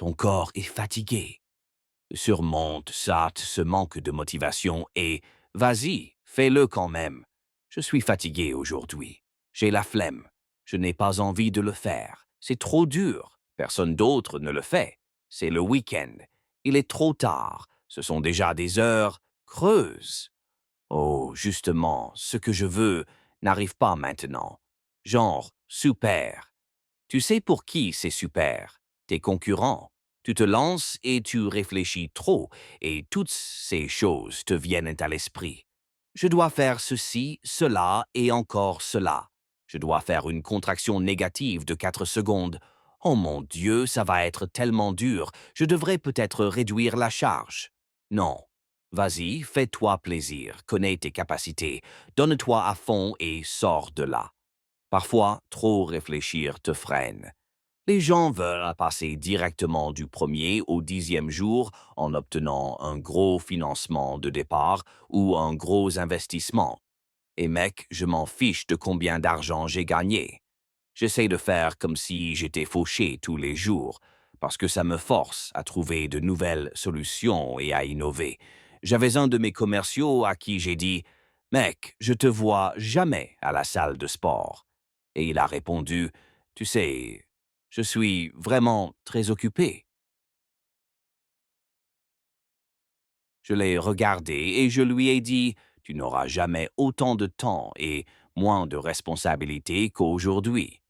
Ton corps est fatigué. Surmonte ça, ce manque de motivation et vas-y, fais-le quand même. Je suis fatigué aujourd'hui. J'ai la flemme. Je n'ai pas envie de le faire. C'est trop dur. Personne d'autre ne le fait. C'est le week-end. Il est trop tard. Ce sont déjà des heures creuses. Oh, justement, ce que je veux n'arrive pas maintenant. Genre, super. Tu sais pour qui c'est super? Tes concurrents. Tu te lances et tu réfléchis trop, et toutes ces choses te viennent à l'esprit. Je dois faire ceci, cela et encore cela. Je dois faire une contraction négative de 4 secondes. Oh mon Dieu, ça va être tellement dur. Je devrais peut-être réduire la charge. Non. Vas-y, fais-toi plaisir, connais tes capacités, donne-toi à fond et sors de là. Parfois, trop réfléchir te freine. Les gens veulent passer directement du premier au 10e jour en obtenant un gros financement de départ ou un gros investissement. Et mec, je m'en fiche de combien d'argent j'ai gagné. J'essaie de faire comme si j'étais fauché tous les jours, parce que ça me force à trouver de nouvelles solutions et à innover. J'avais un de mes commerciaux à qui j'ai dit « Mec, je te vois jamais à la salle de sport. » Et il a répondu « Tu sais, je suis vraiment très occupé. » Je l'ai regardé et je lui ai dit « Tu n'auras jamais autant de temps et moins de responsabilités qu'aujourd'hui. »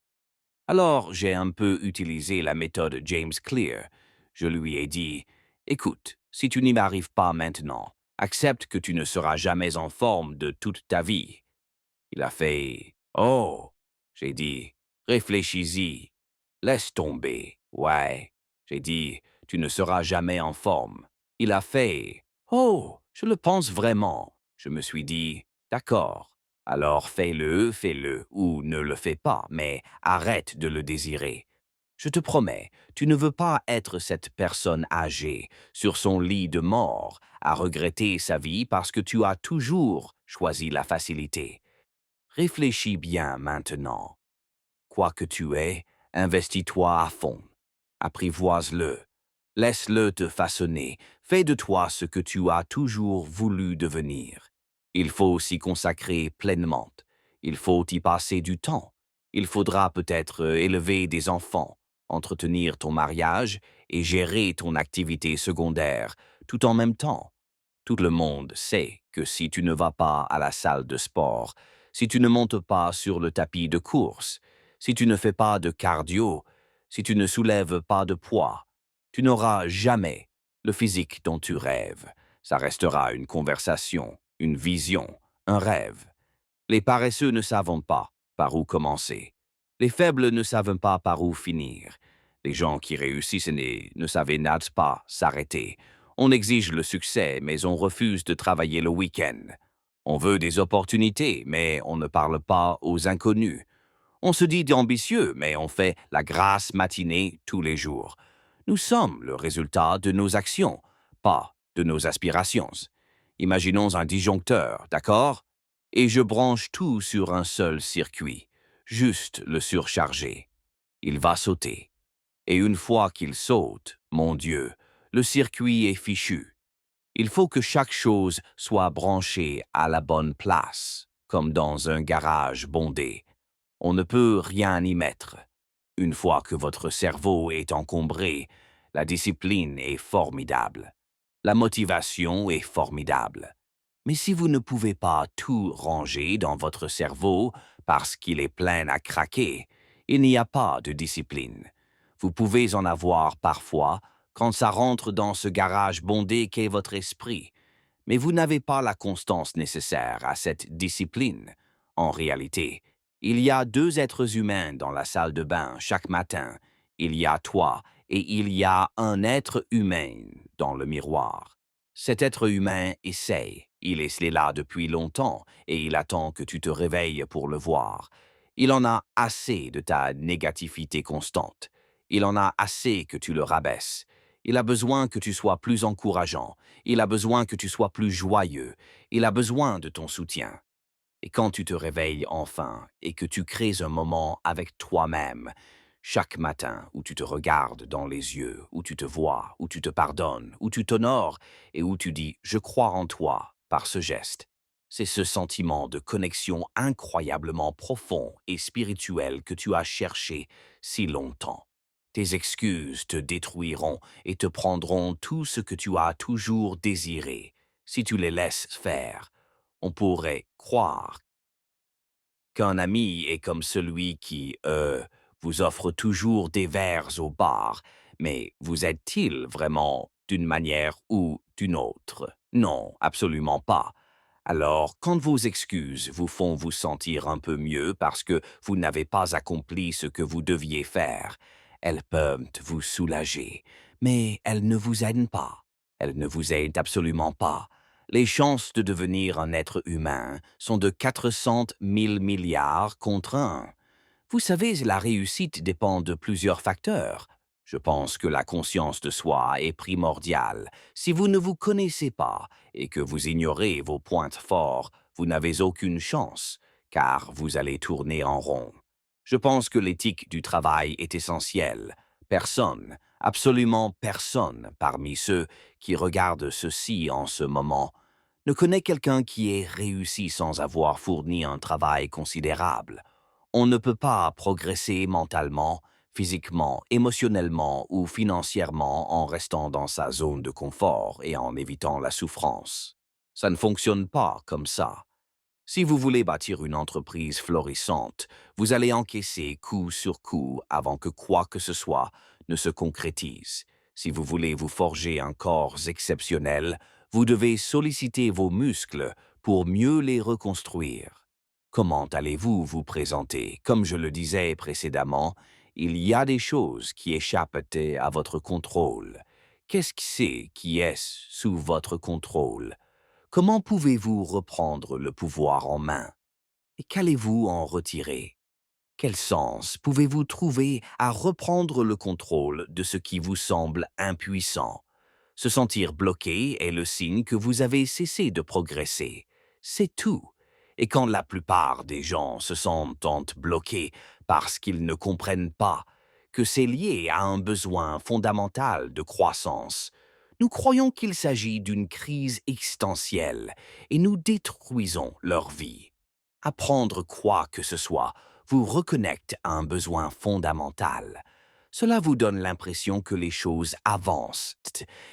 Alors, j'ai un peu utilisé la méthode James Clear. Je lui ai dit, écoute, si tu n'y arrives pas maintenant, accepte que tu ne seras jamais en forme de toute ta vie. Il a fait, oh, j'ai dit, réfléchis-y, laisse tomber, ouais. J'ai dit, tu ne seras jamais en forme. Il a fait, oh, je le pense vraiment. Je me suis dit, d'accord. Alors fais-le, ou ne le fais pas, mais arrête de le désirer. Je te promets, tu ne veux pas être cette personne âgée, sur son lit de mort, à regretter sa vie parce que tu as toujours choisi la facilité. Réfléchis bien maintenant. Quoi que tu aies, investis-toi à fond. Apprivoise-le. Laisse-le te façonner. Fais de toi ce que tu as toujours voulu devenir. Il faut s'y consacrer pleinement. Il faut y passer du temps. Il faudra peut-être élever des enfants, entretenir ton mariage et gérer ton activité secondaire, tout en même temps. Tout le monde sait que si tu ne vas pas à la salle de sport, si tu ne montes pas sur le tapis de course, si tu ne fais pas de cardio, si tu ne soulèves pas de poids, tu n'auras jamais le physique dont tu rêves. Ça restera une conversation, une vision, un rêve. Les paresseux ne savent pas par où commencer. Les faibles ne savent pas par où finir. Les gens qui réussissent ne savent pas s'arrêter. On exige le succès, mais on refuse de travailler le week-end. On veut des opportunités, mais on ne parle pas aux inconnus. On se dit ambitieux, mais on fait la grasse matinée tous les jours. Nous sommes le résultat de nos actions, pas de nos aspirations. Imaginons un disjoncteur, d'accord? Et je branche tout sur un seul circuit, juste le surcharger. Il va sauter. Et une fois qu'il saute, mon Dieu, le circuit est fichu. Il faut que chaque chose soit branchée à la bonne place, comme dans un garage bondé. On ne peut rien y mettre. Une fois que votre cerveau est encombré, la discipline est formidable. La motivation est formidable. Mais si vous ne pouvez pas tout ranger dans votre cerveau parce qu'il est plein à craquer, il n'y a pas de discipline. Vous pouvez en avoir parfois quand ça rentre dans ce garage bondé qu'est votre esprit, mais vous n'avez pas la constance nécessaire à cette discipline. En réalité, il y a 2 êtres humains dans la salle de bain chaque matin. Il y a toi et il y a un être humain dans le miroir. Cet être humain essaye. Il est là depuis longtemps et il attend que tu te réveilles pour le voir. Il en a assez de ta négativité constante. Il en a assez que tu le rabaisses. Il a besoin que tu sois plus encourageant. Il a besoin que tu sois plus joyeux. Il a besoin de ton soutien. Et quand tu te réveilles enfin et que tu crées un moment avec toi-même, Chaque matin où tu te regardes dans les yeux, où tu te vois, où tu te pardonnes, où tu t'honores et où tu dis « je crois en toi » par ce geste. C'est ce sentiment de connexion incroyablement profond et spirituel que tu as cherché si longtemps. Tes excuses te détruiront et te prendront tout ce que tu as toujours désiré. Si tu les laisses faire, on pourrait croire qu'un ami est comme celui qui, vous offre toujours des verres au bar, mais vous aide-t-il vraiment d'une manière ou d'une autre? Non, absolument pas. Alors, quand vos excuses vous font vous sentir un peu mieux parce que vous n'avez pas accompli ce que vous deviez faire, elles peuvent vous soulager, mais elles ne vous aident pas. Elles ne vous aident absolument pas. Les chances de devenir un être humain sont de 400 000 milliards contre un. Vous savez, la réussite dépend de plusieurs facteurs. Je pense que la conscience de soi est primordiale. Si vous ne vous connaissez pas et que vous ignorez vos points forts, vous n'avez aucune chance, car vous allez tourner en rond. Je pense que l'éthique du travail est essentielle. Personne, absolument personne, parmi ceux qui regardent ceci en ce moment, ne connaît quelqu'un qui ait réussi sans avoir fourni un travail considérable. On ne peut pas progresser mentalement, physiquement, émotionnellement ou financièrement en restant dans sa zone de confort et en évitant la souffrance. Ça ne fonctionne pas comme ça. Si vous voulez bâtir une entreprise florissante, vous allez encaisser coup sur coup avant que quoi que ce soit ne se concrétise. Si vous voulez vous forger un corps exceptionnel, vous devez solliciter vos muscles pour mieux les reconstruire. Comment allez-vous vous présenter? Comme je le disais précédemment, il y a des choses qui échappent à votre contrôle. Qu'est-ce que c'est qui est sous votre contrôle? Comment pouvez-vous reprendre le pouvoir en main? Et qu'allez-vous en retirer? Quel sens pouvez-vous trouver à reprendre le contrôle de ce qui vous semble impuissant? Se sentir bloqué est le signe que vous avez cessé de progresser. C'est tout. Et quand la plupart des gens se sentent bloqués parce qu'ils ne comprennent pas que c'est lié à un besoin fondamental de croissance, nous croyons qu'il s'agit d'une crise existentielle et nous détruisons leur vie. Apprendre quoi que ce soit vous reconnecte à un besoin fondamental. Cela vous donne l'impression que les choses avancent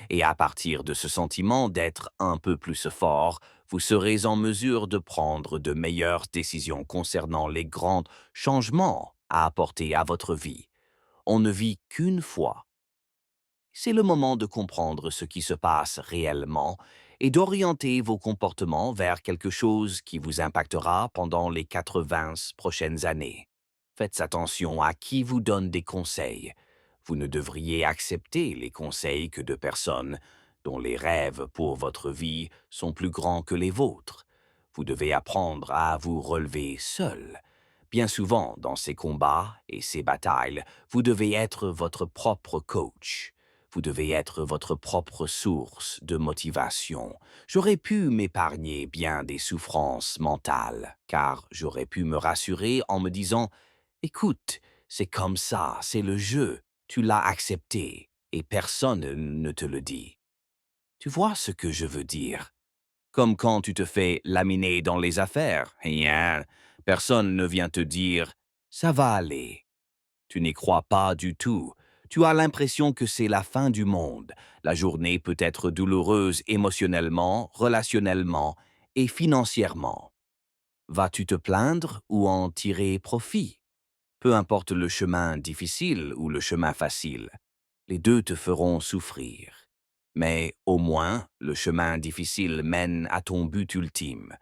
et à partir de ce sentiment d'être un peu plus fort, vous serez en mesure de prendre de meilleures décisions concernant les grands changements à apporter à votre vie. On ne vit qu'une fois. C'est le moment de comprendre ce qui se passe réellement et d'orienter vos comportements vers quelque chose qui vous impactera pendant les 80 prochaines années. Faites attention à qui vous donne des conseils. Vous ne devriez accepter les conseils que de personnes dont les rêves pour votre vie sont plus grands que les vôtres. Vous devez apprendre à vous relever seul. Bien souvent, dans ces combats et ces batailles, vous devez être votre propre coach. Vous devez être votre propre source de motivation. J'aurais pu m'épargner bien des souffrances mentales, car j'aurais pu me rassurer en me disant « Écoute, c'est comme ça, c'est le jeu, tu l'as accepté, et personne ne te le dit. » Tu vois ce que je veux dire? Comme quand tu te fais laminer dans les affaires, rien, personne ne vient te dire « Ça va aller ». Tu n'y crois pas du tout. Tu as l'impression que c'est la fin du monde. La journée peut être douloureuse émotionnellement, relationnellement et financièrement. Vas-tu te plaindre ou en tirer profit? Peu importe le chemin difficile ou le chemin facile, les deux te feront souffrir. Mais au moins, le chemin difficile mène à ton but ultime.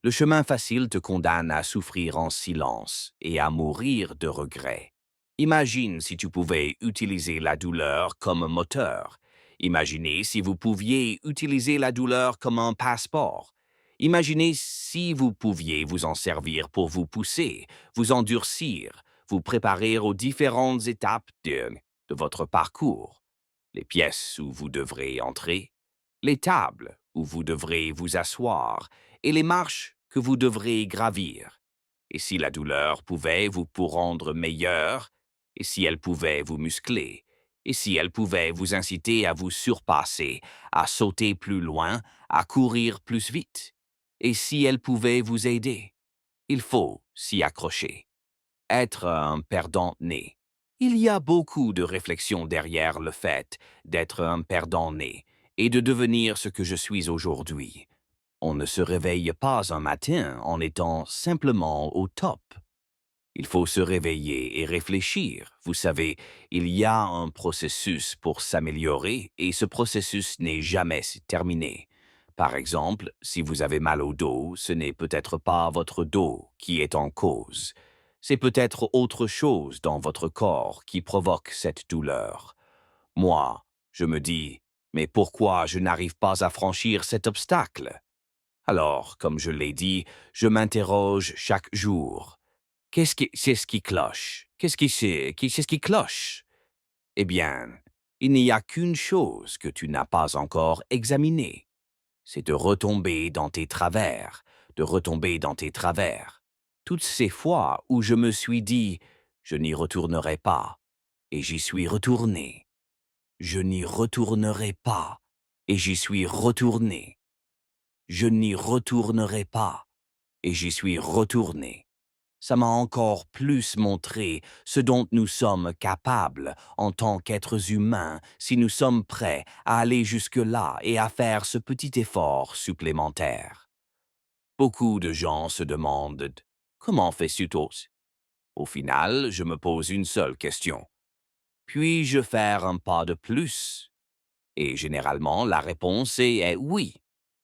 Le chemin facile te condamne à souffrir en silence et à mourir de regret. Imagine si tu pouvais utiliser la douleur comme moteur. Imaginez si vous pouviez utiliser la douleur comme un passeport. Imaginez si vous pouviez vous en servir pour vous pousser, vous endurcir, vous préparer aux différentes étapes de votre parcours. Les pièces où vous devrez entrer, les tables où vous devrez vous asseoir et les marches que vous devrez gravir. Et si la douleur pouvait vous pour rendre meilleur, et si elle pouvait vous muscler, et si elle pouvait vous inciter à vous surpasser, à sauter plus loin, à courir plus vite, et si elle pouvait vous aider. Il faut s'y accrocher. Être un perdant né. Il y a beaucoup de réflexions derrière le fait d'être un perdant né et de devenir ce que je suis aujourd'hui. On ne se réveille pas un matin en étant simplement au top. Il faut se réveiller et réfléchir. Vous savez, il y a un processus pour s'améliorer et ce processus n'est jamais terminé. Par exemple, si vous avez mal au dos, ce n'est peut-être pas votre dos qui est en cause. C'est peut-être autre chose dans votre corps qui provoque cette douleur. Moi, je me dis, mais pourquoi je n'arrive pas à franchir cet obstacle? Alors, comme je l'ai dit, je m'interroge chaque jour. C'est ce qui cloche? C'est ce qui cloche? Eh bien, il n'y a qu'une chose que tu n'as pas encore examinée. C'est de retomber dans tes travers, de retomber dans tes travers. Toutes ces fois où je me suis dit, je n'y retournerai pas, et j'y suis retourné. Je n'y retournerai pas, et j'y suis retourné. Je n'y retournerai pas, et j'y suis retourné. Ça m'a encore plus montré ce dont nous sommes capables en tant qu'êtres humains si nous sommes prêts à aller jusque-là et à faire ce petit effort supplémentaire. Beaucoup de gens se demandent comment fais-tu tous? Au final, je me pose une seule question. Puis-je faire un pas de plus? Et généralement, la réponse est oui.